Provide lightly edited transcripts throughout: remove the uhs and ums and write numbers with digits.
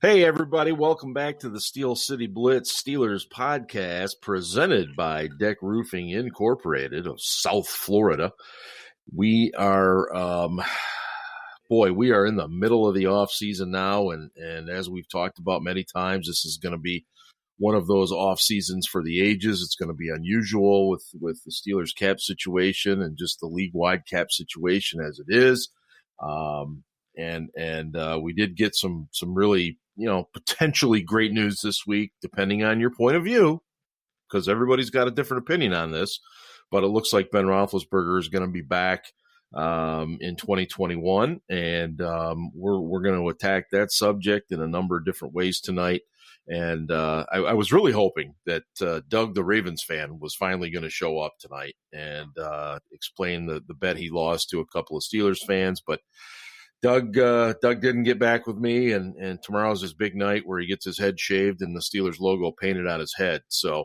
Hey, everybody. Welcome back to the Steel City Blitz Steelers podcast presented by DEK Roofing Incorporated of South Florida. We are, we are in the middle of the off season now. And as we've talked about many times, this is going to be one of those off seasons for the ages. It's going to be unusual with the Steelers cap situation and just the league wide cap situation as it is. We did get some really, potentially great news this week, depending on your point of view, because everybody's got a different opinion on this. But it looks like Ben Roethlisberger is going to be back in 2021, and we're going to attack that subject in a number of different ways tonight. And I was really hoping that Doug, the Ravens fan, was finally going to show up tonight and explain the bet he lost to a couple of Steelers fans, but Doug didn't get back with me, and tomorrow's his big night where he gets his head shaved and the Steelers logo painted on his head. So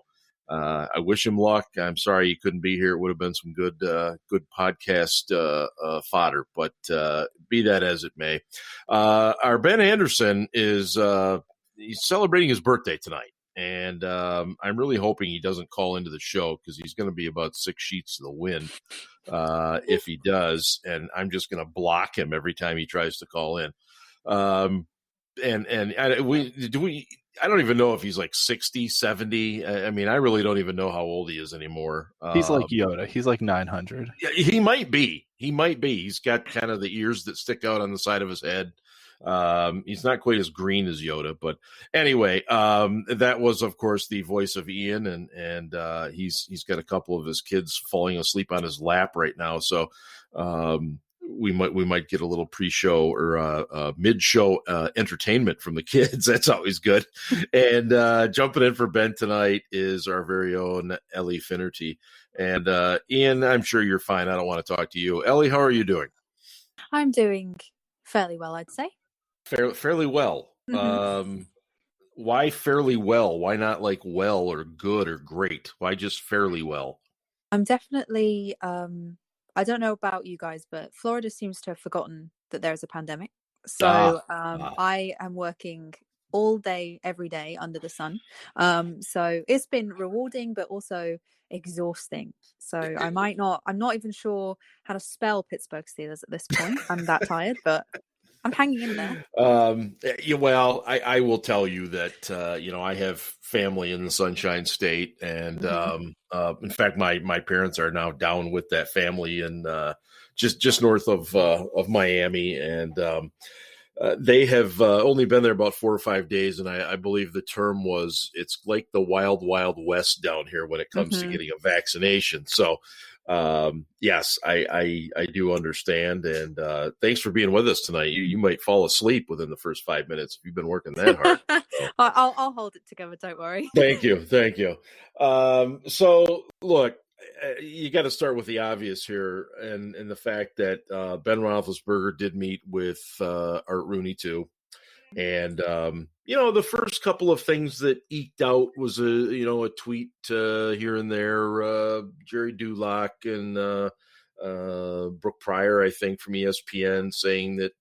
I wish him luck. I'm sorry he couldn't be here. It would have been some good podcast fodder, but be that as it may. Our Ben Anderson is he's celebrating his birthday tonight, and I'm really hoping he doesn't call into the show because he's going to be about 6 sheets to the wind. If he does, and I'm just going to block him every time he tries to call in. I don't even know if he's like 60, 70. I mean, I really don't even know how old he is anymore. He's like Yoda. He's like 900. Yeah, he might be. He's got kind of the ears that stick out on the side of his head. He's not quite as green as Yoda, but anyway, that was, of course, the voice of Ian, and he's got a couple of his kids falling asleep on his lap right now. So, we might get a little pre-show or mid-show entertainment from the kids. That's always good. And jumping in for Ben tonight is our very own Ellie Finnerty. And Ian, I'm sure you're fine. I don't want to talk to you. Ellie, how are you doing? I'm doing fairly well, I'd say. Fairly well. Mm-hmm. Why fairly well? Why not like well or good or great? Why just fairly well? I'm definitely, I don't know about you guys, but Florida seems to have forgotten that there's a pandemic. So I am working all day, every day under the sun. So it's been rewarding, but also exhausting. So I'm not even sure how to spell Pittsburgh Steelers at this point. I'm that tired, but I'm hanging in there. Well, I will tell you that, I have family in the Sunshine State. And in fact, my parents are now down with that family and just north of Miami. And they have only been there about 4 or 5 days. And I believe the term was, it's like the wild, wild west down here when it comes to getting a vaccination. So, yes, I do understand. And thanks for being with us tonight. You might fall asleep within the first 5 minutes if you've been working that hard. So. I'll hold it together. Don't worry. Thank you. So look, you got to start with the obvious here, and the fact that Ben Roethlisberger did meet with Art Rooney too, and the first couple of things that eked out was a tweet here and there, Jerry Dulac and Brooke Pryor, I think, from ESPN, saying that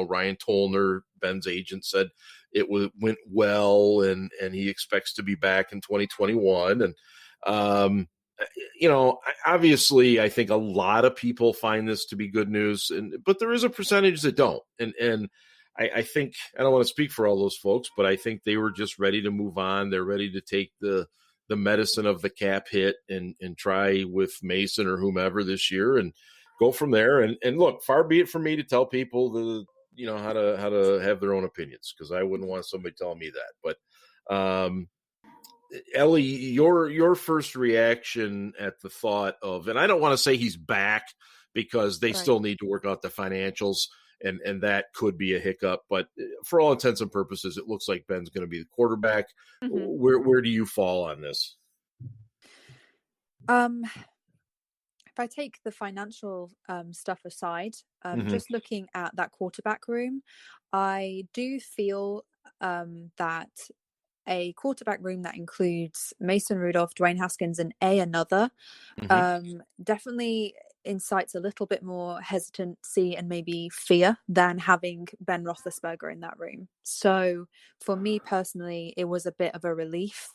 Ryan Tollner, Ben's agent, said it went well, and he expects to be back in 2021, and obviously, I think a lot of people find this to be good news, but there is a percentage that don't. And I think, I don't want to speak for all those folks, but I think they were just ready to move on. They're ready to take the medicine of the cap hit and try with Mason or whomever this year and go from there. And look, far be it from me to tell people how to have their own opinions, because I wouldn't want somebody telling me that. But Ellie, your first reaction at the thought of, and I don't want to say he's back because they still need to work out the financials, and that could be a hiccup. But for all intents and purposes, it looks like Ben's going to be the quarterback. Mm-hmm. Where do you fall on this? If I take the financial stuff aside, just looking at that quarterback room, I do feel that a quarterback room that includes Mason Rudolph, Dwayne Haskins, and another definitely incites a little bit more hesitancy and maybe fear than having Ben Roethlisberger in that room. So for me personally, it was a bit of a relief.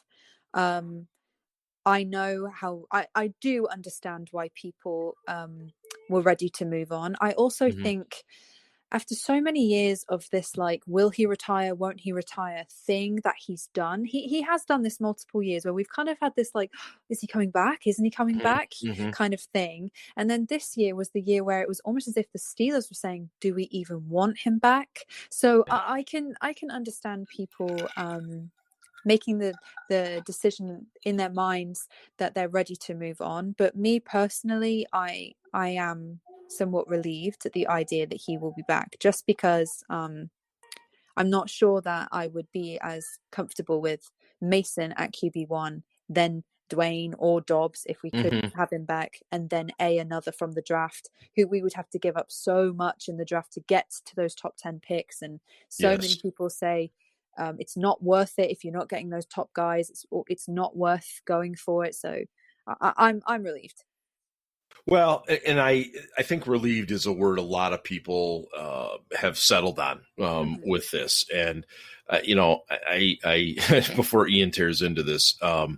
I know how I do understand why people were ready to move on. I also think after so many years of this, like, will he retire, won't he retire thing that he's done, he has done this multiple years where we've kind of had this, like, is he coming back? Isn't he coming back? Kind of thing. And then this year was the year where it was almost as if the Steelers were saying, do we even want him back? So I can understand people making the decision in their minds that they're ready to move on. But me personally, I am somewhat relieved at the idea that he will be back, just because I'm not sure that I would be as comfortable with Mason at QB1 than Dwayne or Dobbs if we could have him back, and then another from the draft, who we would have to give up so much in the draft to get to those top 10 picks. And so many people say it's not worth it if you're not getting those top guys. It's not worth going for it. So I'm relieved. Well, and I think relieved is a word a lot of people have settled on with this. And I before Ian tears into this, Andrew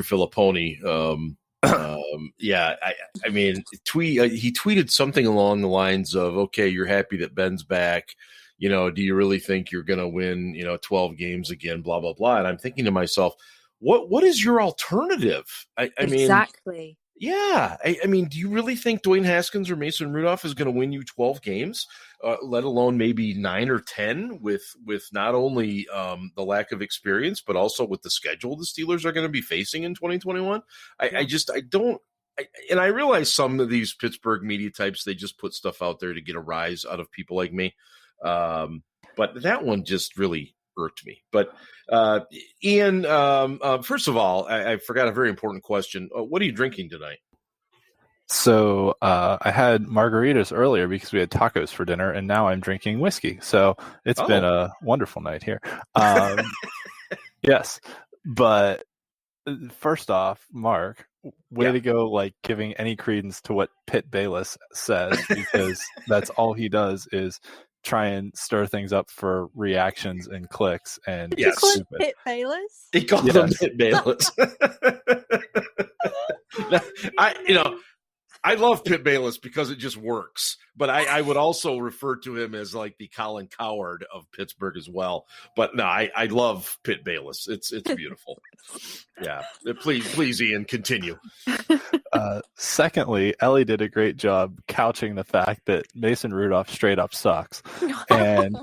Filipponi, I mean, he tweeted something along the lines of, okay, you're happy that Ben's back. Do you really think you're going to win, 12 games again, blah, blah, blah. And I'm thinking to myself, what is your alternative? I mean, exactly. Yeah. I mean, do you really think Dwayne Haskins or Mason Rudolph is going to win you 12 games, let alone maybe 9 or 10 with not only the lack of experience, but also with the schedule the Steelers are going to be facing in 2021? I realize some of these Pittsburgh media types, they just put stuff out there to get a rise out of people like me. But that one just really irked me. But Ian, first of all, I forgot a very important question. What are you drinking tonight? So I had margaritas earlier because we had tacos for dinner, and now I'm drinking whiskey. So it's been a wonderful night here. Yes, but first off, Mark, way to go, like, giving any credence to what Pitt Bayless says, because that's all he does is try and stir things up for reactions and clicks. And Did you call him Pitt Bayless? He called him Pitt Bayless. I love Pitt Bayless because it just works. But I would also refer to him as like the Colin Cowherd of Pittsburgh as well. But no, I love Pitt Bayless. It's beautiful. Yeah. Please, Ian, continue. Secondly, Ellie did a great job couching the fact that Mason Rudolph straight up sucks. And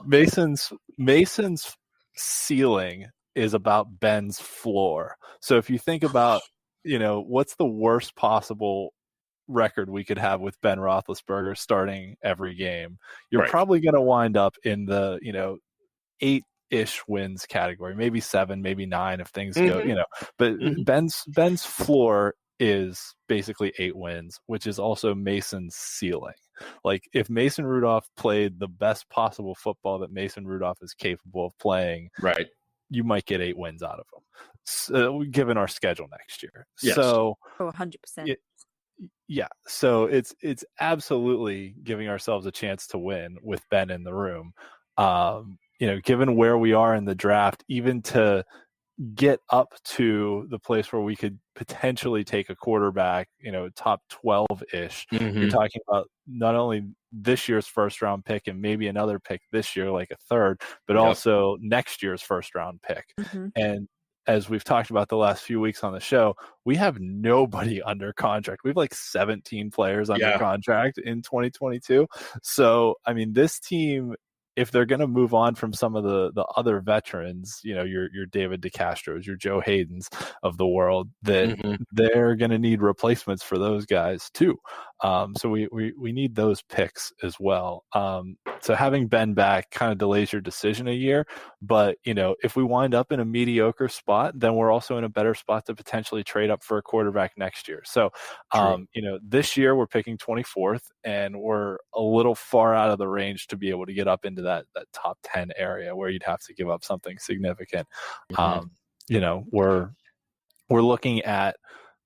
Mason's ceiling is about Ben's floor. So if you think about, what's the worst possible record we could have with Ben Roethlisberger starting every game, you're probably going to wind up in the 8-ish wins category, maybe 7, maybe 9 if things go, but Ben's floor is basically 8 wins, which is also Mason's ceiling. Like, if Mason Rudolph played the best possible football that Mason Rudolph is capable of playing, you might get 8 wins out of him, so, given our schedule next year. Yes. So 100%. Yeah, so it's absolutely giving ourselves a chance to win with Ben in the room. Given where we are in the draft, even to get up to the place where we could potentially take a quarterback, top 12-ish, you're talking about not only this year's first round pick and maybe another pick this year, like a third, but also next year's first round pick. And as we've talked about the last few weeks on the show, we have nobody under contract. We have like 17 players under contract in 2022. So, I mean, this team, if they're going to move on from some of the other veterans, your David DeCastros, your Joe Haydens of the world, that they're going to need replacements for those guys too. So we need those picks as well. So having Ben back kind of delays your decision a year, but if we wind up in a mediocre spot, then we're also in a better spot to potentially trade up for a quarterback next year. So, this year we're picking 24th, and we're a little far out of the range to be able to get up into that top 10 area where you'd have to give up something significant. We're looking at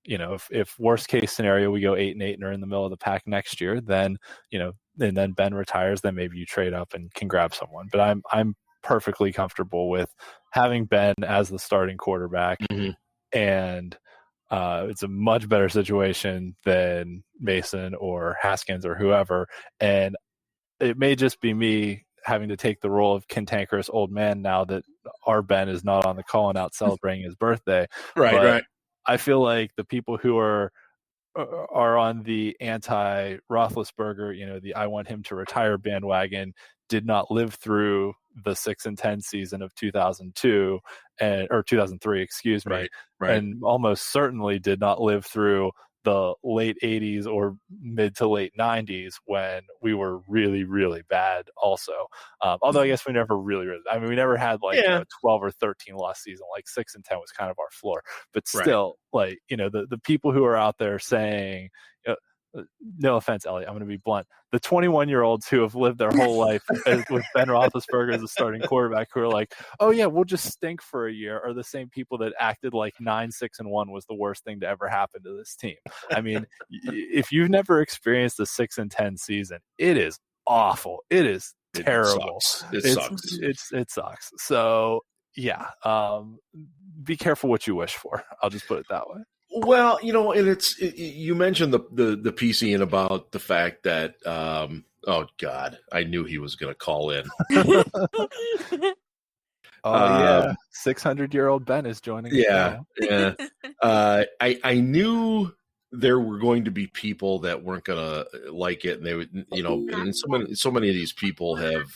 if worst case scenario we go 8-8 and are in the middle of the pack next year, then and then Ben retires, then maybe you trade up and can grab someone. But I'm perfectly comfortable with having Ben as the starting quarterback, and it's a much better situation than Mason or Haskins or whoever. And it may just be me having to take the role of cantankerous old man now that our Ben is not on the call and out celebrating his birthday. Right. I feel like the people who are on the anti-Roethlisberger, the I want him to retire bandwagon, did not live through the 6-10 season of 2002 or 2003, excuse me, right. and almost certainly did not live through the late 80s or mid to late 90s when we were really, really bad also. Although I guess we never we never had a 12 or 13 loss season. Like 6-10 was kind of our floor. But still, the people who are out there saying, no offense, Ellie, I'm going to be blunt. The 21-year-olds who have lived their whole life with Ben Roethlisberger as a starting quarterback, who are like, oh yeah, we'll just stink for a year, are the same people that acted like 9-6-1 was the worst thing to ever happen to this team. I mean, if you've never experienced a 6-10 season, it is awful. It is terrible. It sucks. So yeah, be careful what you wish for. I'll just put it that way. Well, and you mentioned the PC and about the fact that, oh God, I knew he was going to call in. Yeah, 600-year-old Ben is joining. Yeah. I knew there were going to be people that weren't going to like it, and they would, and so many of these people have.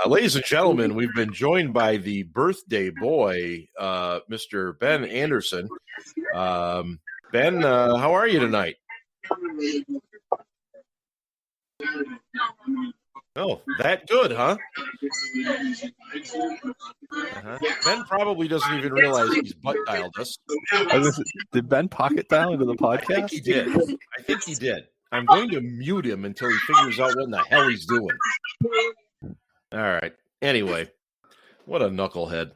Ladies and gentlemen, we've been joined by the birthday boy, Mr. Ben Anderson. Ben, how are you tonight? Oh, that good, huh? Ben probably doesn't even realize he's butt dialed us. Did Ben pocket dial into the podcast? I think he did. I'm going to mute him until he figures out what in the hell he's doing. All right. Anyway, what a knucklehead.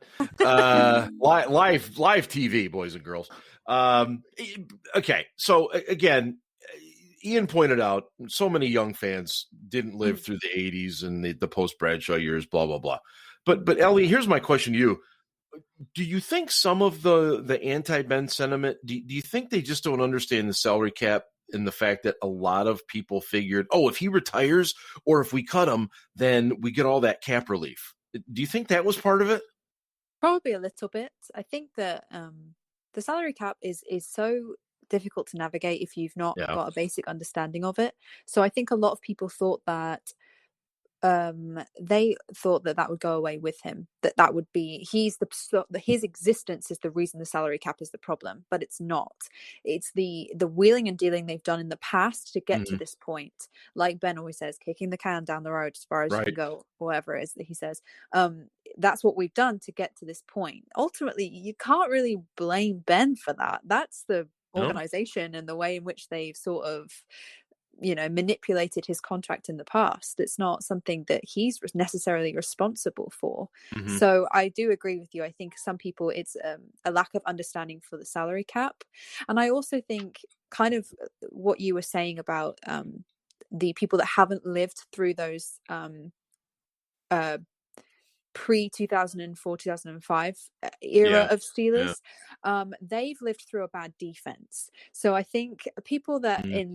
Live TV, boys and girls. Okay. So again, Ian pointed out so many young fans didn't live through the 80s and the post-Bradshaw years, blah, blah, blah. But Ellie, here's my question to you. Do you think some of the anti-Ben sentiment, do you think they just don't understand the salary cap and the fact that a lot of people figured, if he retires or if we cut him, then we get all that cap relief? Do you think that was part of it? Probably a little bit. I think that the salary cap is so difficult to navigate if you've not got a basic understanding of it. So I think a lot of people thought that that would go away with him, that would be his existence is the reason the salary cap is the problem, but it's not. It's the wheeling and dealing they've done in the past to get to this point. Like Ben always says, kicking the can down the road as far as you can go, whatever it is that he says. That's what we've done to get to this point. Ultimately, you can't really blame Ben for that. That's the organization and the way in which they've sort of manipulated his contract in the past. It's not something that he's necessarily responsible for. So I do agree with you. I think some people it's a lack of understanding for the salary cap, and I also think kind of what you were saying about the people that haven't lived through those pre-2004 2005 era of Steelers, they've lived through a bad defense. So I think people that in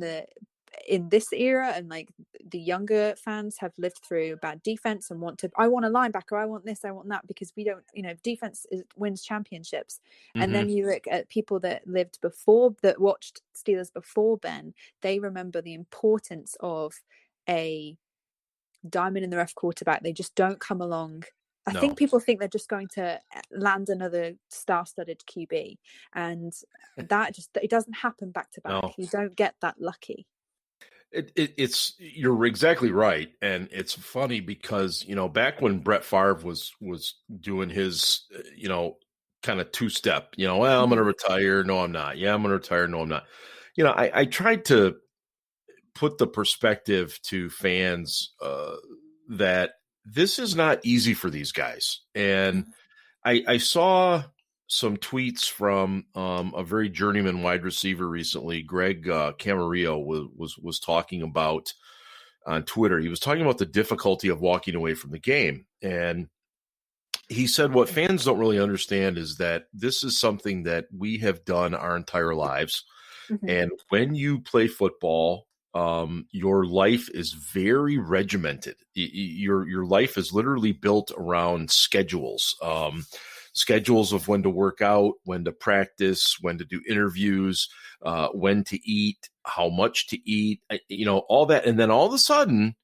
this era and like the younger fans have lived through bad defense and I want a linebacker, I want this, I want that, because we don't, defense wins championships. And then you look at people that lived before, that watched Steelers before Ben, they remember the importance of a diamond in the rough quarterback. They just don't come along. I think people think they're just going to land another star-studded QB, and that it doesn't happen back to back. You don't get that lucky. It's you're exactly right, and it's funny because back when Brett Favre was doing his kind of two-step, well, I'm going to retire, no I'm not, I'm going to retire, no I'm not. I tried to put the perspective to fans that this is not easy for these guys, and I saw some tweets from a very journeyman wide receiver recently. Greg Camarillo was talking about on Twitter. He was talking about the difficulty of walking away from the game, and he said what fans don't really understand is that this is something that we have done our entire lives. Mhm. And when you play football, your life is very regimented. Your life is literally built around schedules, schedules of when to work out, when to practice, when to do interviews, when to eat, how much to eat, all that. And then all of a sudden,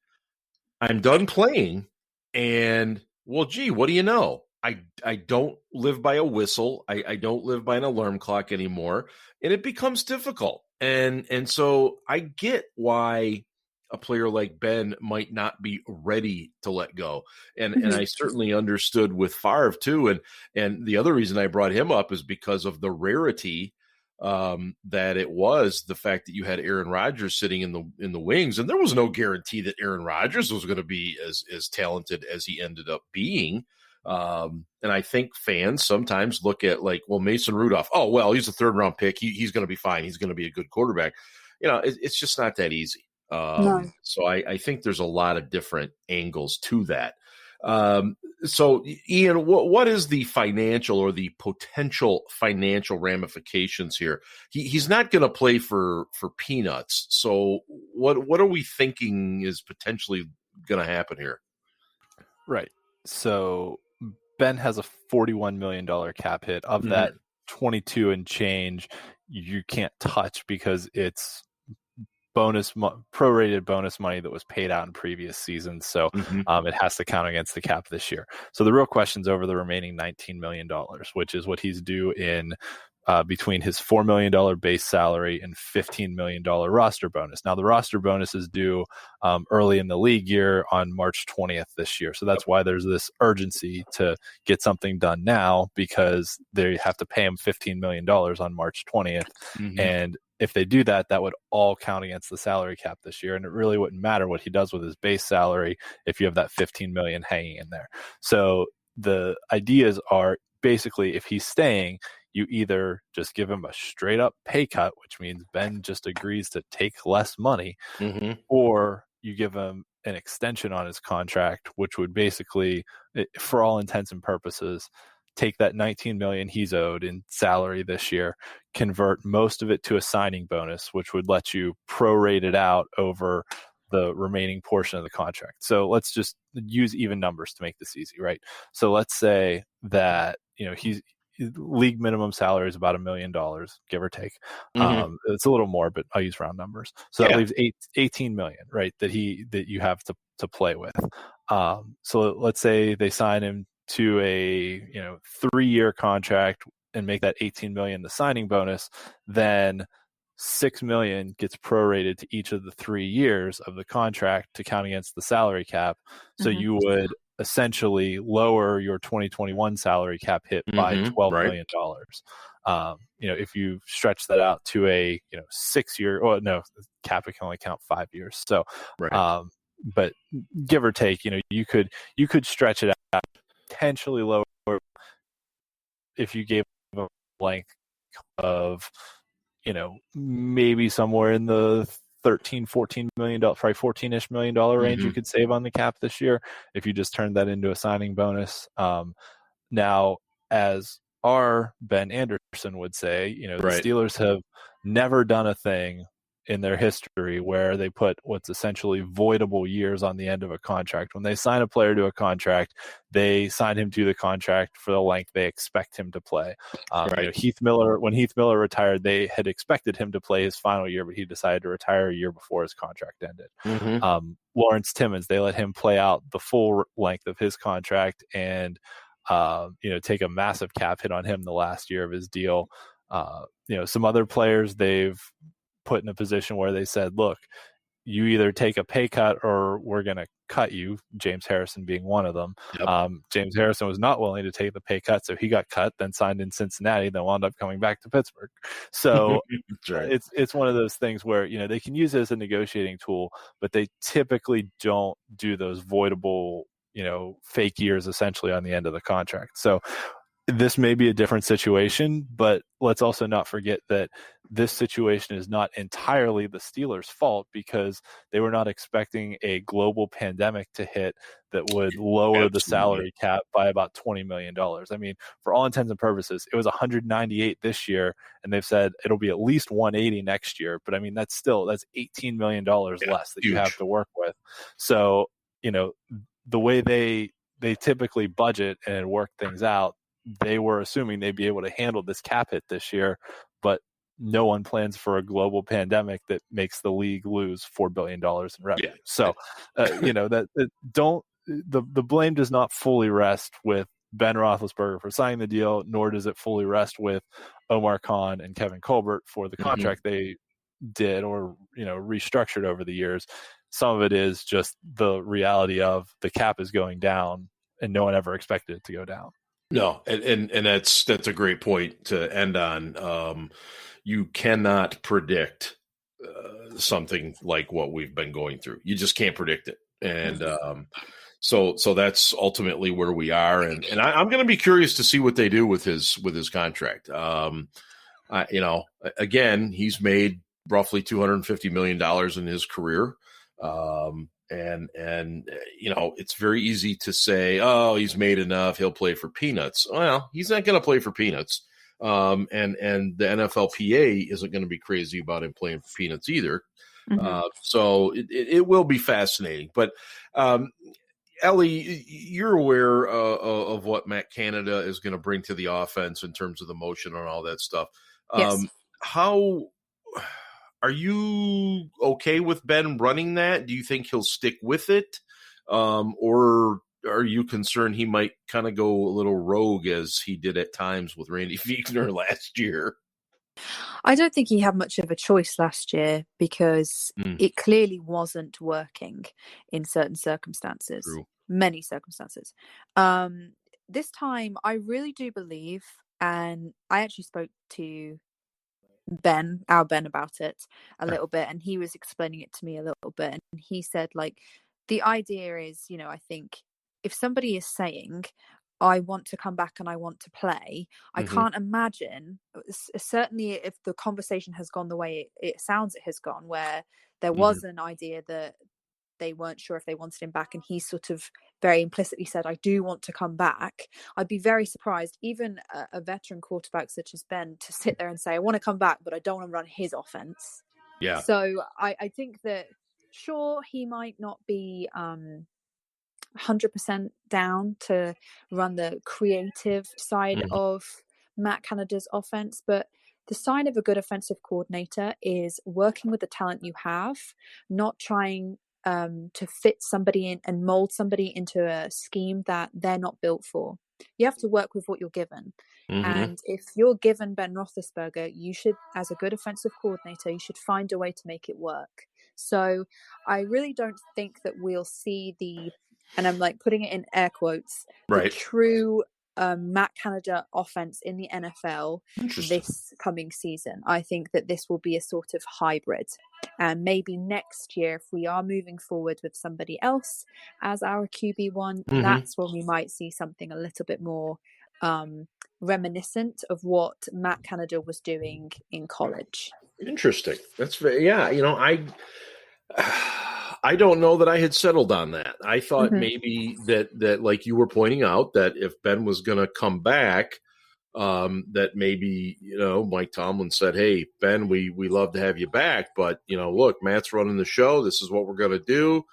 I'm done playing, and well, gee, what do you know? I don't live by a whistle. I don't live by an alarm clock anymore, and it becomes difficult. And so I get why a player like Ben might not be ready to let go. And I certainly understood with Favre too. And the other reason I brought him up is because of the rarity that it was the fact that you had Aaron Rodgers sitting in the wings, and there was no guarantee that Aaron Rodgers was going to be as talented as he ended up being. And I think fans sometimes look at like, well, Mason Rudolph, oh, well, he's a third round pick. He's going to be fine. He's going to be a good quarterback. It's just not that easy. No. So I think there's a lot of different angles to that. So Ian, what is the financial or the potential financial ramifications here? He's not going to play for peanuts. So what are we thinking is potentially going to happen here? Right. So Ben has a $41 million cap hit. Of that, 22 and change you can't touch because it's prorated bonus money that was paid out in previous seasons. So it has to count against the cap this year. So the real question's over the remaining $19 million, which is what he's due in between his $4 million base salary and $15 million roster bonus. Now, the roster bonus is due early in the league year on March 20th this year. So that's why there's this urgency to get something done now, because they have to pay him $15 million on March 20th. And if they do that, that would all count against the salary cap this year. And it really wouldn't matter what he does with his base salary if you have that $15 million hanging in there. So the ideas are basically, if he's staying, you either just give him a straight up pay cut, which means Ben just agrees to take less money, or you give him an extension on his contract, which would basically, for all intents and purposes, take that $19 million he's owed in salary this year, convert most of it to a signing bonus, which would let you prorate it out over the remaining portion of the contract. So let's just use even numbers to make this easy, right? So let's say that he's league minimum salary is about $1 million, give or take. It's a little more, but I'll use round numbers. So that leaves 18 million, right? That you have to play with. So let's say they sign him to a 3-year contract and make that 18 million the signing bonus, then $6 million gets prorated to each of the 3 years of the contract to count against the salary cap. So you would essentially lower your 2021 salary cap hit by $12 million. If you stretch that out to a 6-year, or no, cap can only count 5 years. So, but give or take, you could stretch it out, potentially lower if you gave a length of maybe somewhere in the $13-14 million, probably $14-ish million range you could save on the cap this year if you just turned that into a signing bonus. Now, as our Ben Anderson would say, the Steelers have never done a thing in their history where they put what's essentially voidable years on the end of a contract. When they sign a player to a contract, they sign him to the contract for the length they expect him to play. When Heath Miller retired, they had expected him to play his final year, but he decided to retire a year before his contract ended. Lawrence Timmons, they let him play out the full length of his contract and take a massive cap hit on him the last year of his deal. Some other players they've put in a position where they said, look, you either take a pay cut or we're going to cut you, James Harrison being one of them. James Harrison was not willing to take the pay cut, so he got cut, then signed in Cincinnati, then wound up coming back to Pittsburgh. So it's one of those things where, they can use it as a negotiating tool, but they typically don't do those voidable, fake years essentially on the end of the contract. So this may be a different situation, but let's also not forget that this situation is not entirely the Steelers' fault, because they were not expecting a global pandemic to hit that would lower the salary cap by about $20 million. I mean, for all intents and purposes, it was 198 this year, and they've said it'll be at least 180 next year. But I mean, that's $18 million less that you have to work with. So, the way they typically budget and work things out, they were assuming they'd be able to handle this cap hit this year, but no one plans for a global pandemic that makes the league lose $4 billion in revenue. Yeah. So, the blame does not fully rest with Ben Roethlisberger for signing the deal, nor does it fully rest with Omar Khan and Kevin Colbert for the contract they did or, restructured over the years. Some of it is just the reality of the cap is going down, and no one ever expected it to go down. No, and that's a great point to end on. You cannot predict something like what we've been going through. You just can't predict it, and so that's ultimately where we are. And I'm going to be curious to see what they do with his contract. Again, he's made roughly $250 million in his career. And it's very easy to say, oh, he's made enough, he'll play for peanuts. Well, he's not going to play for peanuts. And the NFLPA isn't going to be crazy about him playing for peanuts either. So it will be fascinating. But Ellie, you're aware of what Matt Canada is going to bring to the offense in terms of the motion and all that stuff. Yes. How are you okay with Ben running that? Do you think he'll stick with it? Or are you concerned he might kind of go a little rogue as he did at times with Randy Fichtner last year? I don't think he had much of a choice last year, because it clearly wasn't working in certain circumstances, many circumstances. This time, I really do believe, and I actually spoke to our Ben about it a little bit, and he was explaining it to me a little bit, and he said, like, the idea is, I think if somebody is saying, I want to come back and I want to play, I can't imagine, certainly if the conversation has gone the way it sounds it has gone, where there was an idea that they weren't sure if they wanted him back, and he sort of very implicitly said, I do want to come back. I'd be very surprised, even a veteran quarterback such as Ben, to sit there and say, I want to come back, but I don't want to run his offense. Yeah. So I think that, sure, he might not be 100% down to run the creative side of Matt Canada's offense, but the sign of a good offensive coordinator is working with the talent you have, not trying to fit somebody in and mold somebody into a scheme that they're not built for. You have to work with what you're given. And if you're given Ben Roethlisberger, you should, as a good offensive coordinator, you should find a way to make it work. So I really don't think that we'll see and I'm like putting it in air quotes, the true Matt Canada offense in the NFL this coming season. I think that this will be a sort of hybrid, and maybe next year, if we are moving forward with somebody else as our QB1, that's when we might see something a little bit more reminiscent of what Matt Canada was doing in college. Interesting. That's very, I don't know that I had settled on that. I thought maybe that like you were pointing out, that if Ben was going to come back, that maybe, Mike Tomlin said, hey, Ben, we love to have you back, but, look, Matt's running the show. This is what we're going to do.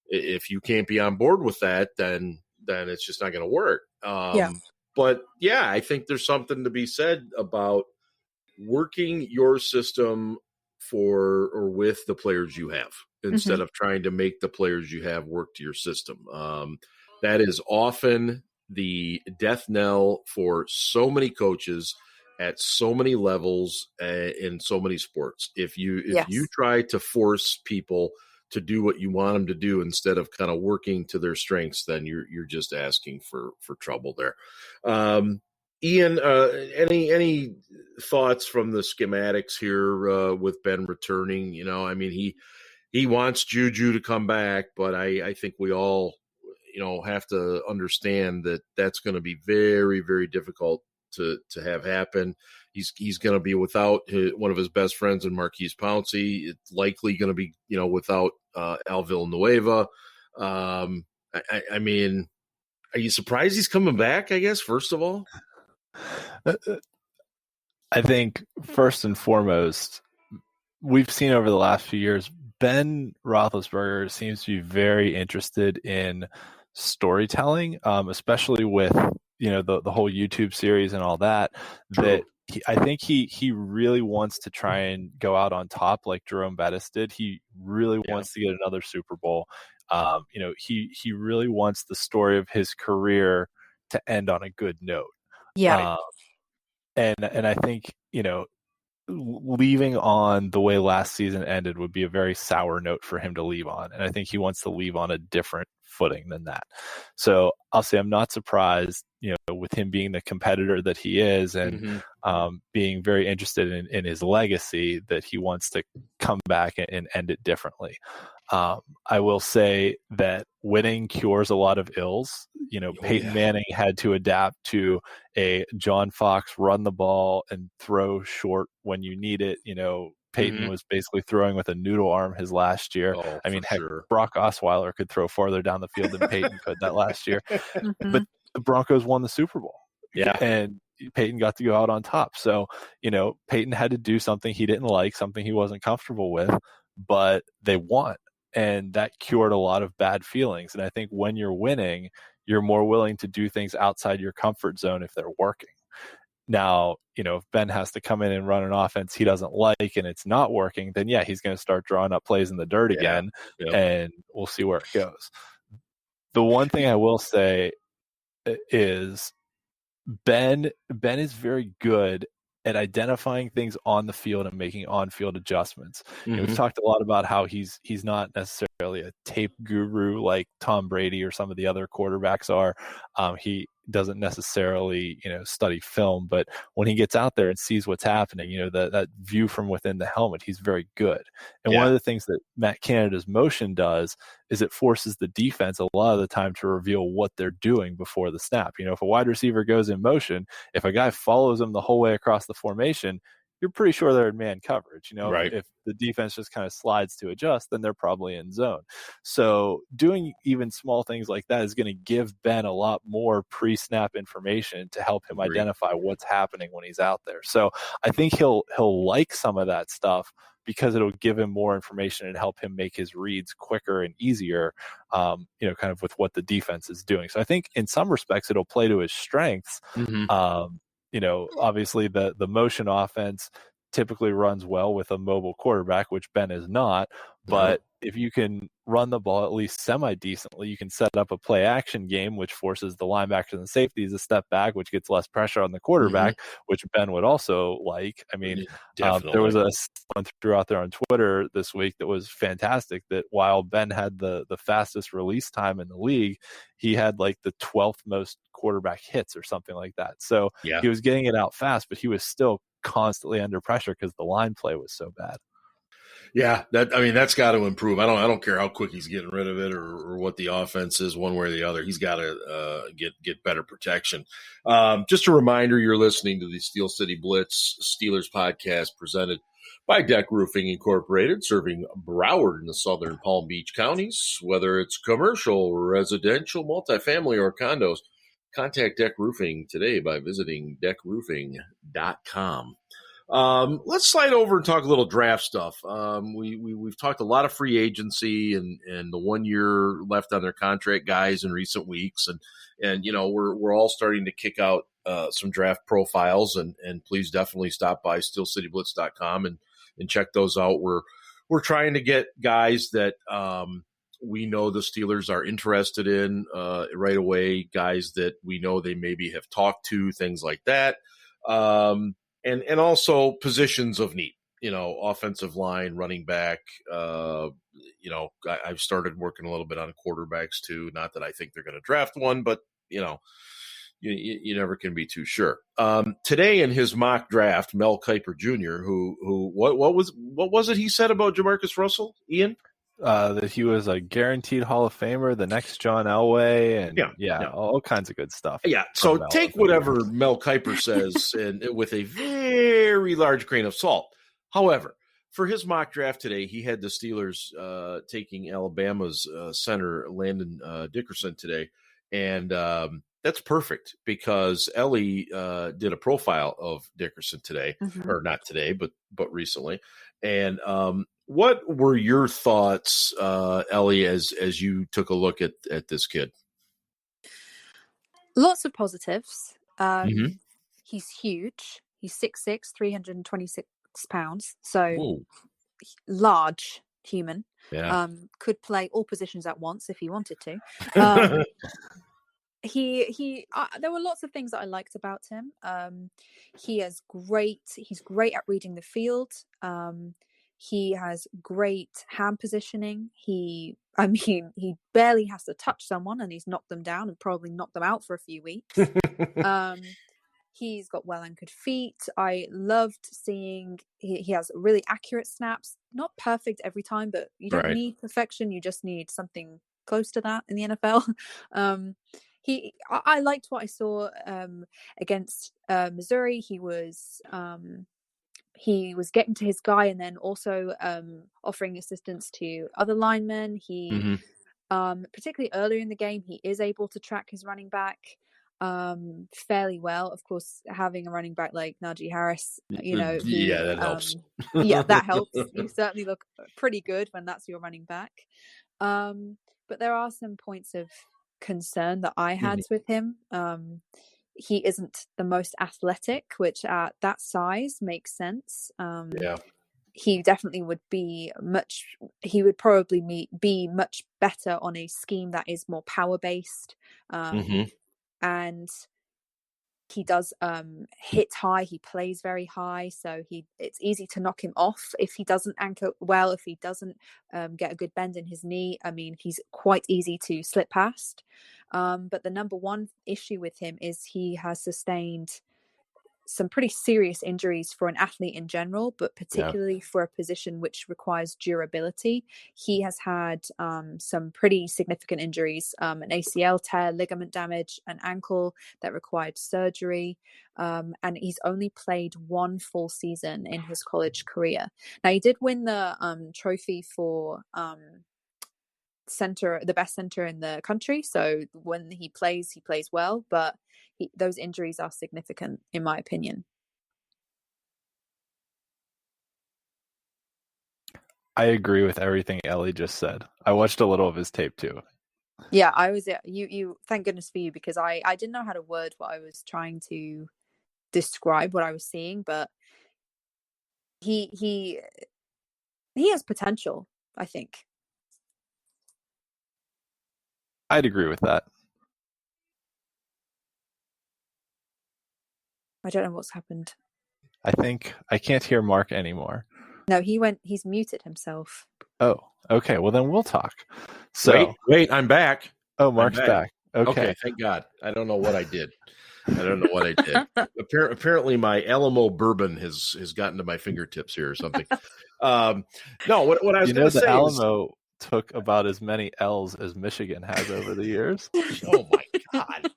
If you can't be on board with that, then it's just not going to work. But, I think there's something to be said about working your system for or with the players you have, instead of trying to make the players you have work to your system. That is often the death knell for so many coaches at so many levels in so many sports. If you try to force people to do what you want them to do instead of kind of working to their strengths, then you're just asking for trouble there. Ian, any thoughts from the schematics here with Ben returning? I mean, he wants Juju to come back, but I think we all, have to understand that that's going to be very, very difficult to have happen. He's going to be without one of his best friends in Marquise Pouncey. It's likely going to be, without Al Villanueva. I mean, are you surprised he's coming back, I guess, first of all? I think first and foremost, we've seen over the last few years, Ben Roethlisberger seems to be very interested in storytelling, especially with the whole YouTube series and all that. True. That I think he really wants to try and go out on top like Jerome Bettis did. He really wants to get another Super Bowl. He really wants the story of his career to end on a good note. Yeah. And I think, leaving on the way last season ended would be a very sour note for him to leave on. And I think he wants to leave on a different footing than that. So I'll say I'm not surprised, with him being the competitor that he is and being very interested in his legacy, that he wants to come back and end it differently. I will say that winning cures a lot of ills. Peyton Manning had to adapt to a John Fox run the ball and throw short when you need it. Peyton was basically throwing with a noodle arm his last year. Oh, I mean, heck, sure. Brock Osweiler could throw farther down the field than Peyton could that last year. But the Broncos won the Super Bowl. Yeah. And Peyton got to go out on top. So, Peyton had to do something he didn't like, something he wasn't comfortable with, but they won. And that cured a lot of bad feelings. And I think when you're winning, you're more willing to do things outside your comfort zone if they're working. Now, if Ben has to come in and run an offense he doesn't like and it's not working, then he's going to start drawing up plays in the dirt again, and we'll see where it goes. The one thing I will say is Ben is very good at identifying things on the field and making on-field adjustments. We've talked a lot about how he's not necessarily a tape guru like Tom Brady or some of the other quarterbacks are. He doesn't necessarily, study film, but when he gets out there and sees what's happening, that view from within the helmet, he's very good. And one of the things that Matt Canada's motion does is it forces the defense a lot of the time to reveal what they're doing before the snap. If a wide receiver goes in motion, if a guy follows him the whole way across the formation, you're pretty sure they're in man coverage. Right. If the defense just kind of slides to adjust, then they're probably in zone. So doing even small things like that is going to give Ben a lot more pre-snap information to help him identify what's happening when he's out there. So I think he'll like some of that stuff because it'll give him more information and help him make his reads quicker and easier, kind of with what the defense is doing. So I think in some respects it'll play to his strengths. Obviously the motion offense typically runs well with a mobile quarterback, which Ben is not. But if you can run the ball at least semi-decently, you can set up a play-action game, which forces the linebackers and safeties a step back, which gets less pressure on the quarterback, which Ben would also like. I mean, there was one threw out there on Twitter this week that was fantastic, that while Ben had the fastest release time in the league, he had like the 12th most quarterback hits or something like that. So he was getting it out fast, but he was still constantly under pressure because the line play was so bad. Yeah, that's got to improve. I don't care how quick he's getting rid of it or what the offense is, one way or the other. He's got to get better protection. Just a reminder, you're listening to the Steel City Blitz Steelers podcast presented by DEK Roofing Incorporated, serving Broward and the southern Palm Beach counties. Whether it's commercial, residential, multifamily, or condos, contact DEK Roofing today by visiting dekroofing.com. Let's slide over and talk a little draft stuff. We've talked a lot of free agency and the 1 year left on their contract guys in recent weeks. And we're all starting to kick out, some draft profiles and please definitely stop by steelcityblitz.com and check those out. We're trying to get guys that, we know the Steelers are interested in, right away, guys that we know they maybe have talked to, things like that. And also positions of need, offensive line, running back. I've started working a little bit on quarterbacks too. Not that I think they're going to draft one, but you never can be too sure. Today in his mock draft, Mel Kiper Jr., who what was it he said about Jamarcus Russell, Ian? That he was a guaranteed Hall of Famer, the next John Elway, and Yeah. all kinds of good stuff. Yeah, so take whatever Mel Kiper says and with a very large grain of salt. However, for his mock draft today, he had the Steelers taking Alabama's center Landon Dickerson today, and that's perfect because Ellie did a profile of Dickerson today, or not today, but recently. And what were your thoughts, Ellie, as you took a look at this kid? Lots of positives. He's huge. He's 6'6", 326 pounds. So Whoa. Large human. Yeah. Could play all positions at once if he wanted to. There were lots of things that I liked about him. He's great at reading the field. He has great hand positioning. He barely has to touch someone and he's knocked them down and probably knocked them out for a few weeks. He's got well anchored feet. I loved seeing he has really accurate snaps. Not perfect every time, but you don't need perfection. You just need something close to that in the NFL. I liked what I saw against Missouri. He was getting to his guy and then also offering assistance to other linemen. He particularly earlier in the game, he is able to track his running back fairly well. Of course, having a running back like Najee Harris, that helps. That helps. You certainly look pretty good when that's your running back. But there are some points of concern that I had with him. He isn't the most athletic, which at that size makes sense. He definitely would be he would probably be much better on a scheme that is more power based. And he does hit high. He plays very high, so it's easy to knock him off if he doesn't anchor well, if he doesn't get a good bend in his knee. I mean, he's quite easy to slip past. But the number one issue with him is he has sustained some pretty serious injuries for an athlete in general, but particularly for a position which requires durability. He has had some pretty significant injuries, an ACL tear, ligament damage, an ankle that required surgery. And he's only played one full season in his college career. Now, he did win the trophy for the best center in the country. So when he plays well, but those injuries are significant, in my opinion. I agree with everything Ellie just said. I watched a little of his tape too. Yeah, I was. You. Thank goodness for you, because I didn't know how to word what I was trying to describe what I was seeing, but he has potential, I think. I'd agree with that. I don't know what's happened. I think I can't hear Mark anymore. No, he's muted himself. Oh, okay. Well, then we'll talk. So wait, I'm back. Oh, Mark's back. Okay, thank God. I don't know what I did. Apparently my Alamo bourbon has gotten to my fingertips here or something. No, what I was going to say Alamo took about as many L's as Michigan has over the years. Oh my God.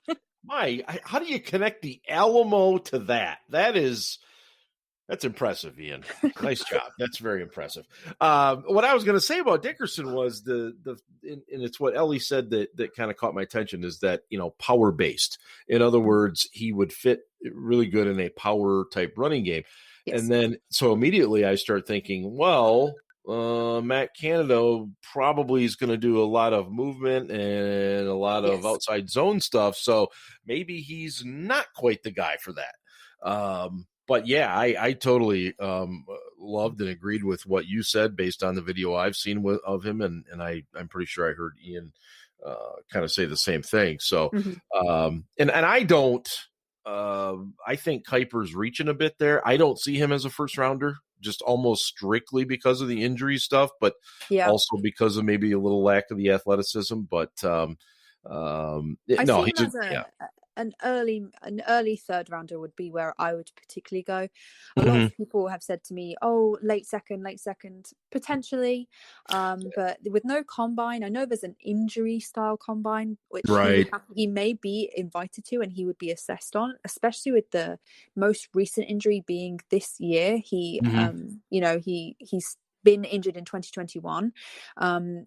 How do you connect the Alamo to that? That's impressive, Ian. Nice job. That's very impressive. What I was going to say about Dickerson was and it's what Ellie said that kind of caught my attention, is that, power based. In other words, he would fit really good in a power type running game. Yes. And then, so immediately I start thinking, well, Matt Canada probably is going to do a lot of movement and a lot of outside zone stuff. So maybe he's not quite the guy for that. But yeah, I totally loved and agreed with what you said based on the video I've seen of him. And I'm pretty sure I heard Ian kind of say the same thing. So, and I don't, I think Kuiper's reaching a bit there. I don't see him as a first rounder, just almost strictly because of the injury stuff, but also because of maybe a little lack of the athleticism. But I see him as an early third rounder would be where I would particularly go. A lot of people have said to me, "Oh, late second, potentially." But with no combine, I know there's an injury style combine which he may be invited to and he would be assessed on, especially with the most recent injury being this year. He's been injured in 2021.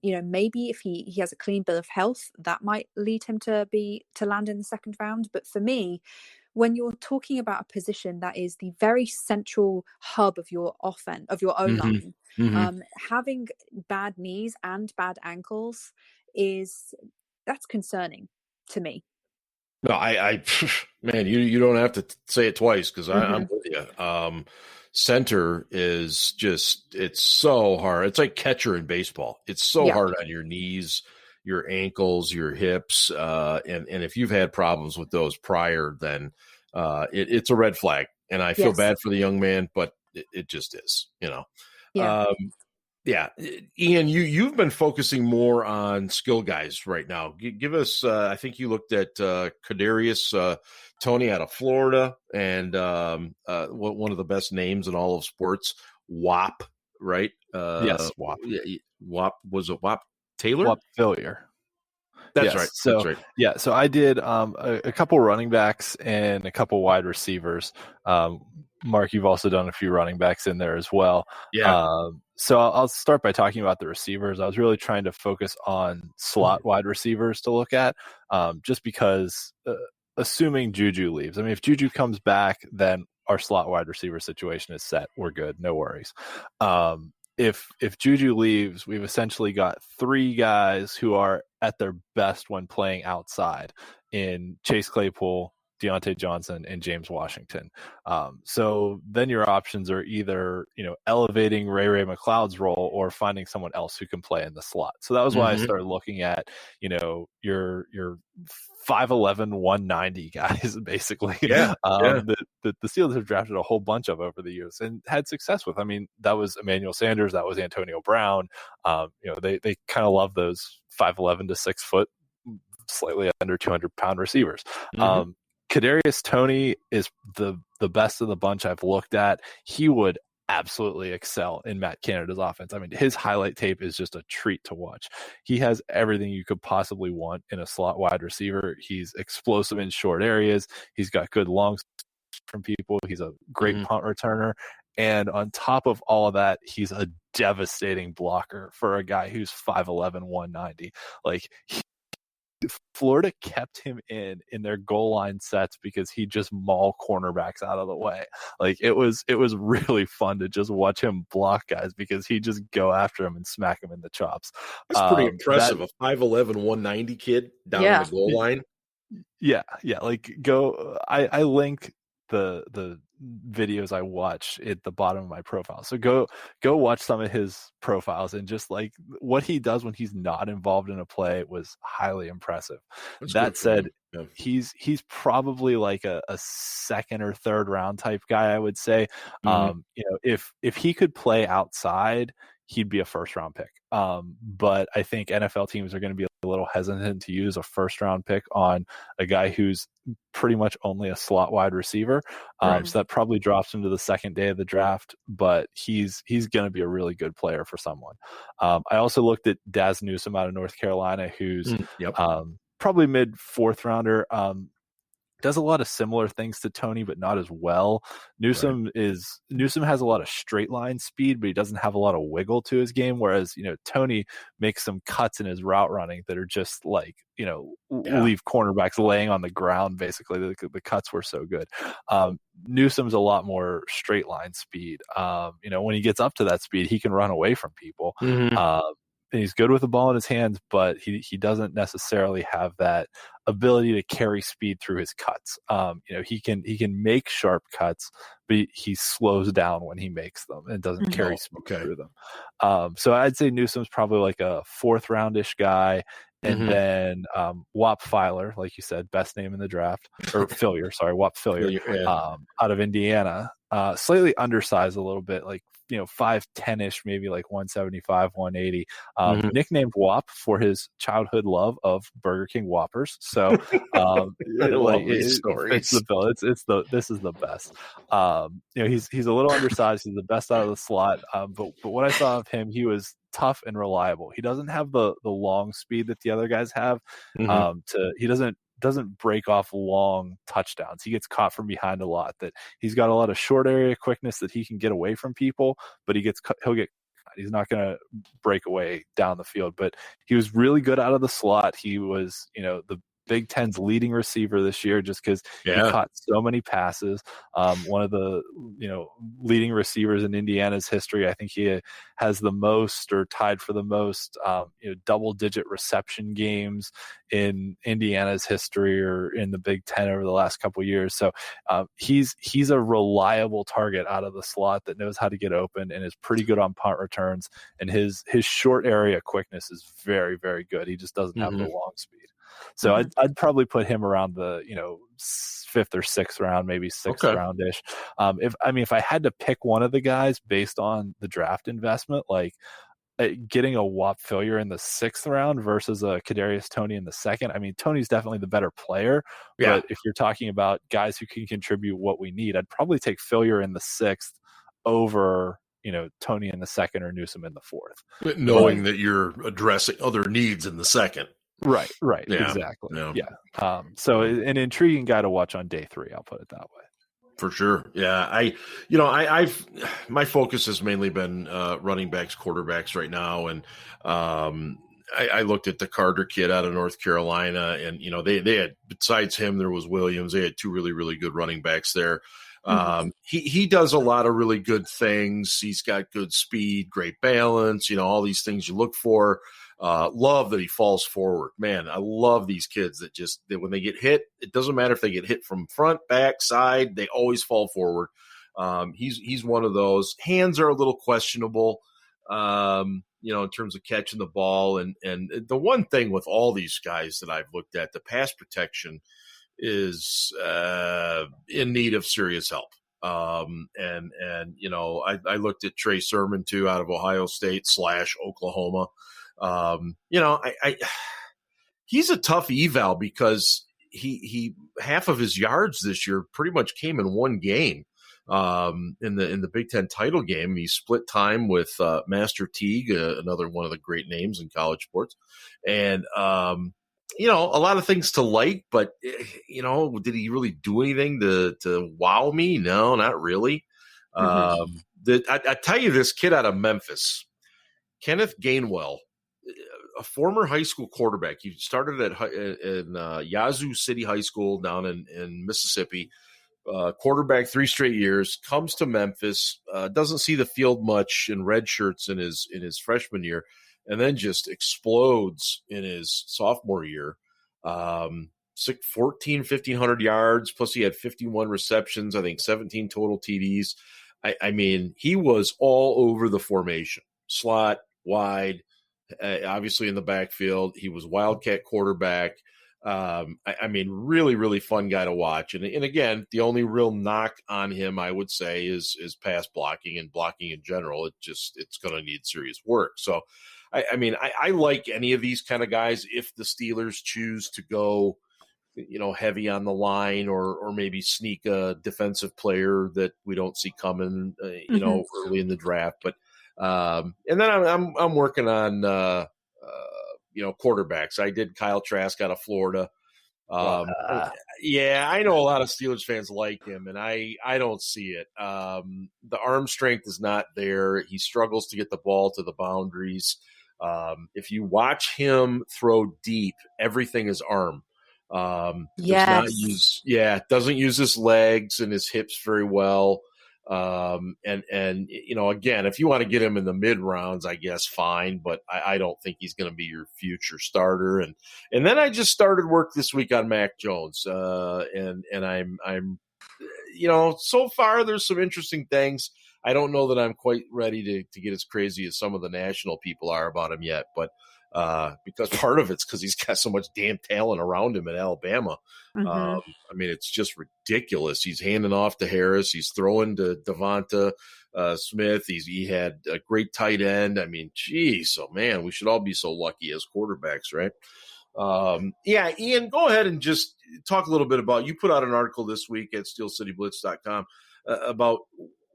Maybe if he has a clean bill of health, that might lead him to land in the second round. But for me, when you're talking about a position that is the very central hub of your offense, of your O-line, having bad knees and bad ankles that's concerning to me. No, I man, you don't have to say it twice because I'm with you. Center is it's so hard. It's like catcher in baseball. It's so hard on your knees, your ankles, your hips, and if you've had problems with those prior, then it's a red flag. And I feel bad for the young man, but it just is, Yeah, Ian, you've been focusing more on skill guys right now. Give us, I think you looked at Kadarius Toney out of Florida, and one of the best names in all of sports, WAP, right? Yes, WAP. WAP, was it WAP Taylor? WAP Failure. That's right. So that's right. So I did a couple running backs and a couple wide receivers. Mark, you've also done a few running backs in there as well. Yeah. So I'll start by talking about the receivers. I was really trying to focus on slot wide receivers to look at, just because assuming Juju leaves. I mean, if Juju comes back, then our slot wide receiver situation is set. We're good. No worries. If Juju leaves, we've essentially got three guys who are at their best when playing outside in Chase Claypool, Deontay Johnson, and James Washington. So then your options are either, elevating Ray McLeod's role or finding someone else who can play in the slot. So that was why I started looking at, your 5'11", 190 guys, basically. The Steelers have drafted a whole bunch of over the years and had success with. I mean, that was Emmanuel Sanders, that was Antonio Brown. They kind of love those 5'11" to 6 foot, slightly under 200-pound receivers. Kadarius Toney is the best of the bunch I've looked at. He would absolutely excel in Matt Canada's offense. I mean, his highlight tape is just a treat to watch. He has everything you could possibly want in a slot wide receiver. He's explosive in short areas. He's got good long from people. He's a great punt returner. And on top of all of that, he's a devastating blocker for a guy who's 5'11", 190. Florida kept him in their goal line sets because he just maul cornerbacks out of the way. It was really fun to just watch him block guys because he just go after him and smack him in the chops. That's pretty impressive. A 5'11", 190 kid down in the goal line. Yeah. I link the videos I watch at the bottom of my profile. So go watch some of his profiles, and just what he does when he's not involved in a play was highly impressive. That said, he's probably a second or third round type guy, I would say. If he could play outside, he'd be a first round pick. But I think NFL teams are going to be a little hesitant to use a first round pick on a guy who's pretty much only a slot wide receiver. So that probably drops him to the second day of the draft, but he's going to be a really good player for someone. I also looked at Daz Newsome out of North Carolina, who's probably mid fourth rounder. Does a lot of similar things to Toney, but not as well. Newsome has a lot of straight line speed, but he doesn't have a lot of wiggle to his game. Whereas, Toney makes some cuts in his route running that are just leave cornerbacks laying on the ground. Basically, the cuts were so good. Newsome's a lot more straight line speed. When he gets up to that speed, he can run away from people. And he's good with the ball in his hands, but he doesn't necessarily have that ability to carry speed through his cuts. He can make sharp cuts, but he slows down when he makes them and doesn't carry speed through them. So I'd say Newsome's probably a fourth roundish guy. And then Wap Filer, like you said, best name in the draft, or Fillier, sorry, Wap Fillier, out of Indiana. slightly undersized a little bit, like 5'10-ish, maybe like 175, 180. Nicknamed Whop for his childhood love of Burger King Whoppers. So I love these stories. Fits the bill. This is the best. He's a little undersized. He's the best out of the slot. But what I saw of him, he was tough and reliable. He doesn't have the long speed that the other guys have. He doesn't break off long touchdowns. He gets caught from behind a lot. That he's got a lot of short area quickness that he can get away from people, but he's not going to break away down the field. But he was really good out of the slot. He was, the Big Ten's leading receiver this year just because he caught so many passes. One of the leading receivers in Indiana's history. I think he has the most, or tied for the most, double-digit reception games in Indiana's history or in the Big Ten over the last couple of years. So he's a reliable target out of the slot that knows how to get open and is pretty good on punt returns. And his short area quickness is very, very good. He just doesn't have the long speed. So I'd probably put him around the 5th or 6th round, maybe 6th round-ish. If I had to pick one of the guys based on the draft investment, like getting a Whop Philyor in the 6th round versus a Kadarius Toney in the 2nd. I mean, Tony's definitely the better player, but if you're talking about guys who can contribute what we need, I'd probably take Philyor in the 6th over Toney in the 2nd or Newsome in the 4th, knowing that you're addressing other needs in the 2nd. Right. Exactly. So an intriguing guy to watch on day 3. I'll put it that way. For sure. Yeah. My focus has mainly been running backs, quarterbacks right now. And I looked at the Carter kid out of North Carolina, and, they had, besides him, there was Williams. They had 2 really, really good running backs there. He does a lot of really good things. He's got good speed, great balance, all these things you look for. Love that he falls forward. Man, I love these kids that when they get hit, it doesn't matter if they get hit from front, back, side, they always fall forward. He's one of those. Hands are a little questionable, in terms of catching the ball. And the one thing with all these guys that I've looked at, the pass protection is in need of serious help. I looked at Trey Sermon too, out of Ohio State / Oklahoma. He's a tough eval because he half of his yards this year pretty much came in one game. In the Big Ten title game, he split time with Master Teague, another one of the great names in college sports, and a lot of things to like, but did he really do anything to wow me? No, not really. I tell you, this kid out of Memphis, Kenneth Gainwell, a former high school quarterback. He started in Yazoo City High School down in Mississippi. Quarterback 3 straight years, comes to Memphis, doesn't see the field much in red shirts in his freshman year, and then just explodes in his sophomore year. 1,500 yards, plus he had 51 receptions, I think 17 total TDs. I mean, he was all over the formation, slot, wide, obviously in the backfield. He was Wildcat quarterback. Really, really fun guy to watch. And again, the only real knock on him, I would say, is pass blocking and blocking in general. It's going to need serious work. So, I like any of these kind of guys if the Steelers choose to go, heavy on the line or maybe sneak a defensive player that we don't see coming, early in the draft. But and then I'm working on quarterbacks. I did Kyle Trask out of Florida. Yeah, I know a lot of Steelers fans like him, and I don't see it. The arm strength is not there. He struggles to get the ball to the boundaries. If you watch him throw deep, everything is arm. Doesn't use his legs and his hips very well. Again, if you want to get him in the mid rounds, I guess fine, but I don't think he's going to be your future starter. And then I just started work this week on Mac Jones. And I'm so far there's some interesting things. I don't know that I'm quite ready to get as crazy as some of the national people are about him yet, but because part of it's because he's got so much damn talent around him in Alabama. I mean, it's just ridiculous. He's handing off to Harris. He's throwing to Devonta Smith. He had a great tight end. I mean, geez, oh man, we should all be so lucky as quarterbacks, right? Ian, go ahead and just talk a little bit about, you put out an article this week at SteelCityBlitz.com about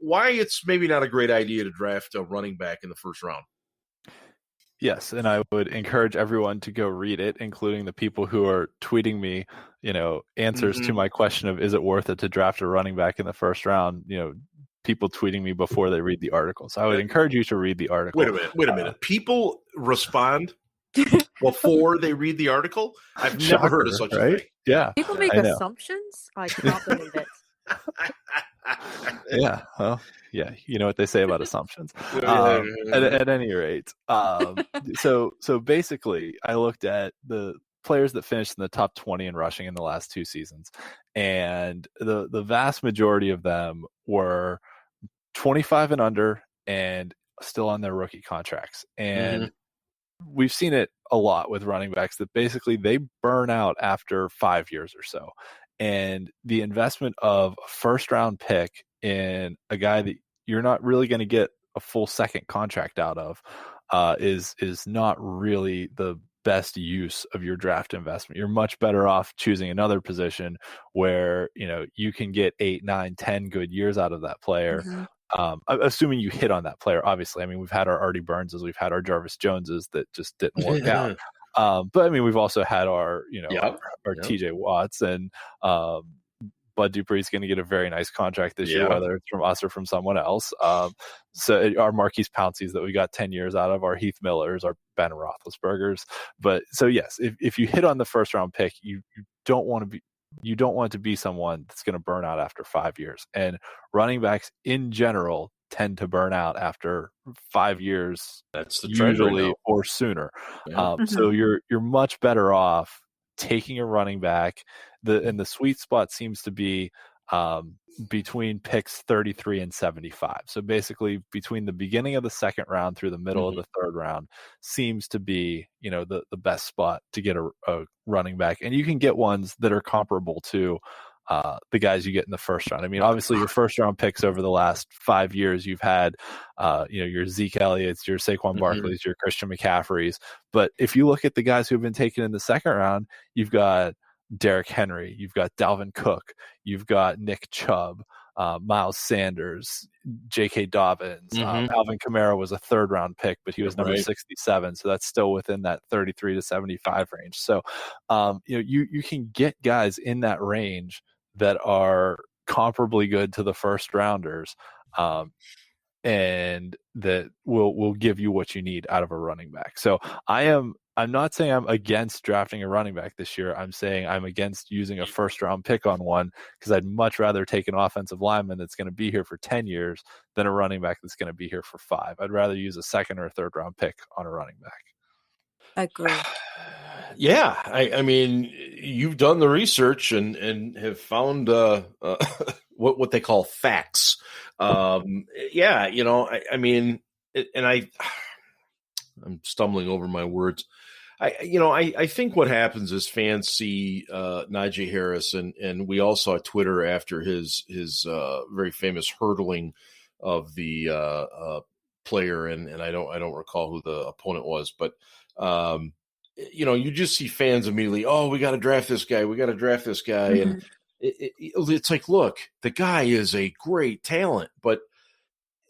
why it's maybe not a great idea to draft a running back in the first round. Yes, and I would encourage everyone to go read it, including the people who are tweeting me, answers to my question of, is it worth it to draft a running back in the first round? People tweeting me before they read the article. So I would encourage you to read the article. Wait a minute. People respond before they read the article? I've never heard of such a thing. Yeah. People make assumptions? I can't believe it. Yeah. Well, yeah. You know what they say about assumptions. At any rate. So basically, I looked at the players that finished in the top 20 in rushing in the last 2 seasons. And the vast majority of them were 25 and under and still on their rookie contracts. And we've seen it a lot with running backs that basically they burn out after 5 years or so. And the investment of a first round pick in a guy that you're not really going to get a full second contract out of is not really the best use of your draft investment. You're much better off choosing another position where, you can get 8, 9, 10 good years out of that player. Assuming you hit on that player, obviously. I mean, we've had our Artie Burnses, we've had our Jarvis Joneses that just didn't work out. But I mean, we've also had our TJ Watts, and Bud Dupree's going to get a very nice contract this year, whether it's from us or from someone else. So our Marquise Pouncey's that we got 10 years out of, our Heath Millers, our Ben Roethlisbergers. But so yes, if you hit on the first round pick, you don't want to be someone that's going to burn out after 5 years. And running backs in general tend to burn out after 5 years. That's the trend usually right now. Or sooner. So you're much better off taking a running back. And the sweet spot seems to be between picks 33 and 75. So basically between the beginning of the second round through the middle of the third round seems to be, the best spot to get a running back. And you can get ones that are comparable to the guys you get in the first round. I mean, obviously your first round picks over the last 5 years, you've had, your Zeke Elliott's, your Saquon Barkley's, your Christian McCaffrey's. But if you look at the guys who've been taken in the second round, you've got Derrick Henry, you've got Dalvin Cook, you've got Nick Chubb, Miles Sanders, J.K. Dobbins. Alvin Kamara was a third round pick, but he was number 67. So that's still within that 33 to 75 range. So, you can get guys in that range that are comparably good to the first rounders, and that will give you what you need out of a running back. So I'm not saying I'm against drafting a running back this year. I'm saying I'm against using a first round pick on one, because I'd much rather take an offensive lineman that's going to be here for 10 years than a running back that's going to be here for 5. I'd rather use a second or third round pick on a running back. Agree. Yeah, I mean, you've done the research and have found what they call facts. I mean, and I'm stumbling over my words. I think what happens is fans see Najee Harris, and we all saw Twitter after his very famous hurdling of the player, and I don't recall who the opponent was, but you just see fans immediately, oh, we got to draft this guy, and it's like, look, the guy is a great talent, but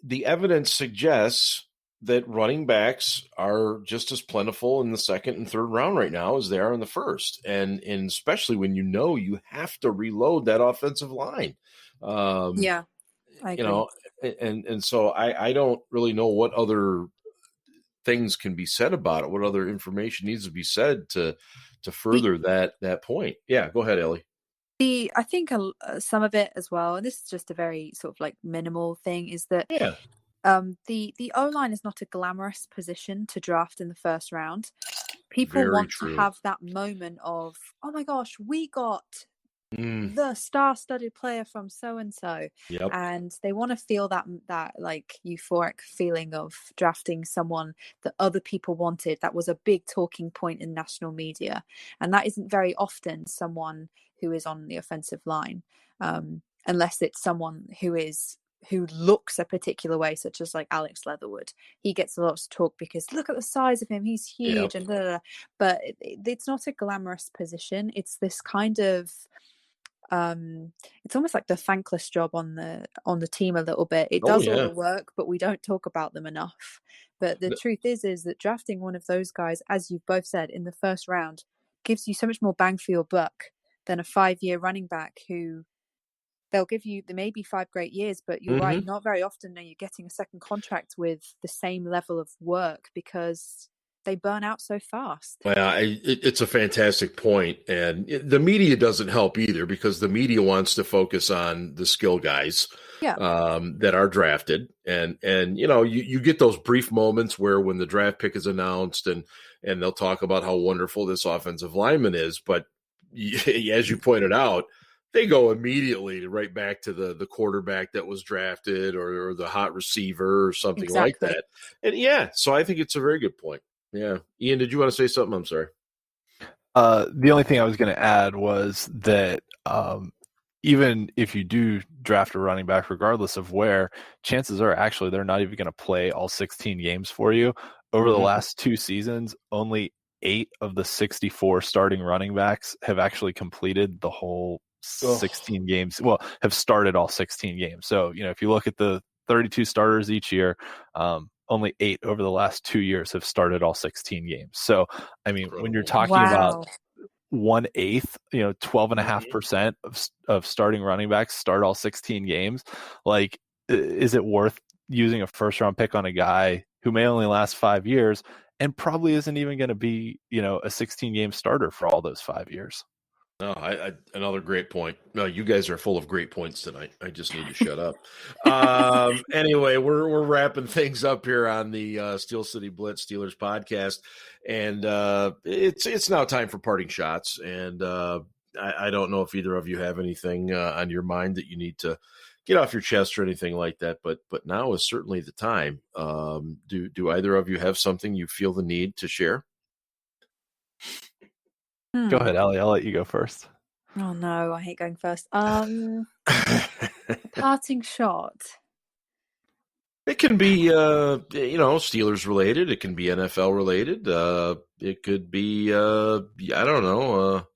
the evidence suggests that running backs are just as plentiful in the second and third round right now as they are in the first. And especially when you have to reload that offensive line. I agree. And so I don't really know what other things can be said about it, what other information needs to be said to further that point. Yeah, go ahead, Ellie. I think some of it as well, and this is just a very sort of like minimal thing, is that the O-line is not a glamorous position to draft in the first round. People want to have that moment of, oh my gosh, we got the star-studded player from so-and-so. Yep. And they want to feel that like euphoric feeling of drafting someone that other people wanted. That was a big talking point in national media. And that isn't very often someone who is on the offensive line, unless it's someone who looks a particular way, such as like Alex Leatherwood. He gets a lot of talk because look at the size of him, he's huge. Yep. And blah, blah, blah. But it's not a glamorous position. It's this kind of it's almost like the thankless job on the team a little bit. It does all the work, but we don't talk about them enough. But the truth is that drafting one of those guys, as you've both said, in the first round gives you so much more bang for your buck than a 5-year running back who they'll give you maybe 5 great years, but you're right, not very often are you getting a second contract with the same level of work because they burn out so fast. Well, it's a fantastic point. And the media doesn't help either because the media wants to focus on the skill guys that are drafted. And you get those brief moments where when the draft pick is announced and they'll talk about how wonderful this offensive lineman is. But as you pointed out, they go immediately right back to the quarterback that was drafted or the hot receiver or something like that. And so I think it's a very good point. Yeah. Ian, did you want to say something? I'm sorry. The only thing I was going to add was that even if you do draft a running back, regardless of where, chances are actually they're not even going to play all 16 games for you. Over the last 2 seasons, only 8 of the 64 starting running backs have actually completed the whole 16 games. Well, have started all 16 games. So, if you look at the 32 starters each year, only 8 over the last 2 years have started all 16 games. So, I mean, when you're talking about 1/8, 12.5% of starting running backs start all 16 games, like, is it worth using a first round pick on a guy who may only last 5 years and probably isn't even going to be, a 16 game starter for all those 5 years? No, another great point. No, you guys are full of great points tonight. I just need to shut up. Anyway, we're wrapping things up here on the Steel City Blitz Steelers podcast, and it's now time for parting shots. And I don't know if either of you have anything on your mind that you need to get off your chest or anything like that. But now is certainly the time. Do either of you have something you feel the need to share? Go ahead, Ellie. I'll let you go first. Oh no, I hate going first. Parting shot. It can be, Steelers related. It can be NFL related. It could be, I don't know,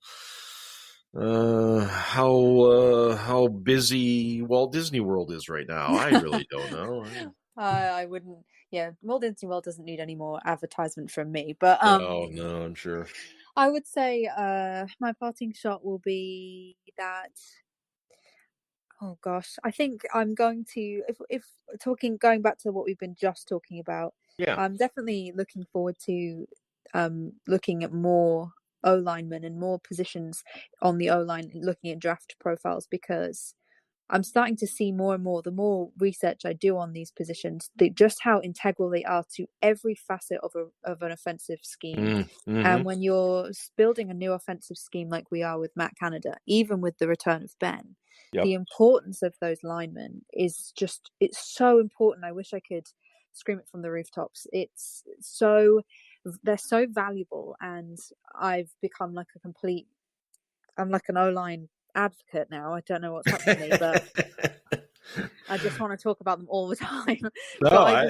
how busy Walt Disney World is right now. I really don't know. I wouldn't. Yeah, Walt Disney World doesn't need any more advertisement from me. But oh no, I'm sure. I would say my parting shot will be that. Oh gosh, I think I'm going to if going back to what we've been just talking about. Yeah, I'm definitely looking forward to looking at more O linemen and more positions on the O line, looking at draft profiles, because I'm starting to see more and more, the more research I do on these positions, just how integral they are to every facet of an offensive scheme. And when you're building a new offensive scheme like we are with Matt Canada, even with the return of Ben, the importance of those linemen is just, it's so important. I wish I could scream it from the rooftops. They're so valuable, and I've become like I'm like an O-line advocate now. I don't know what's happened to me, but I just want to talk about them all the time. No,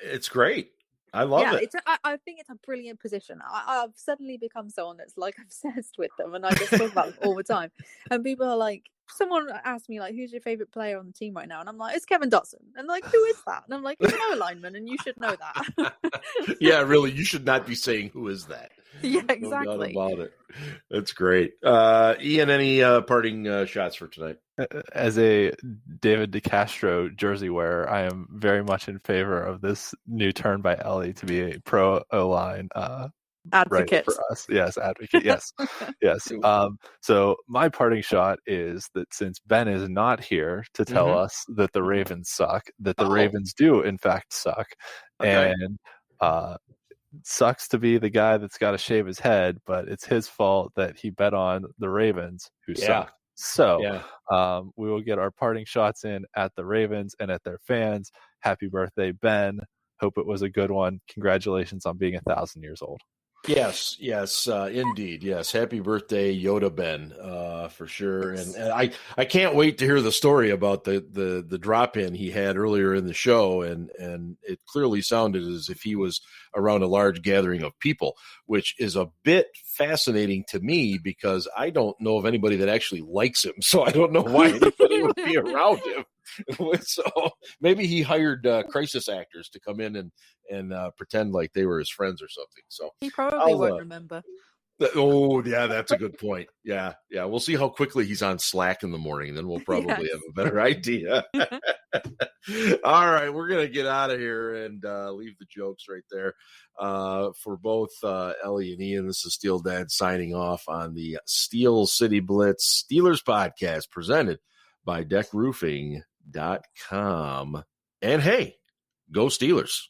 it's great. I love it. I think it's a brilliant position. I've suddenly become someone that's like obsessed with them, and I just talk about them all the time. And people are like, someone asked me like, who's your favorite player on the team right now? And I'm like, it's Kevin Dotson. And like, who is that? And I'm like, he's an O-lineman, and you should know that. Yeah, really, you should not be saying who is that. Yeah, exactly. No doubt about it. That's great. Ian, any parting shots for tonight? As a David DeCastro jersey wearer, I am very much in favor of this new turn by Ellie to be a pro O-line advocate for us. Yes, advocate. Yes, yes. So my parting shot is that since Ben is not here to tell us that the Ravens suck, that the Ravens do in fact suck, and sucks to be the guy that's got to shave his head, but it's his fault that he bet on the Ravens, who suck. So Yeah. we will get our parting shots in at the Ravens and at their fans. Happy birthday, Ben. Hope it was a good one. Congratulations on being 1,000 years old. Yes, indeed. Yes. Happy birthday, Yoda Ben, for sure. And I can't wait to hear the story about the drop-in he had earlier in the show. And it clearly sounded as if he was around a large gathering of people, which is a bit fascinating to me because I don't know of anybody that actually likes him. So I don't know why anybody would be around him. So maybe he hired crisis actors to come in and pretend like they were his friends or something. So he probably won't remember. Oh, yeah, that's a good point. Yeah. We'll see how quickly he's on Slack in the morning. Then we'll probably have a better idea. All right, we're going to get out of here and leave the jokes right there. For both Ellie and Ian, this is SteelDad signing off on the Steel City Blitz Steelers podcast presented by DEK Roofing.com. And hey, go Steelers.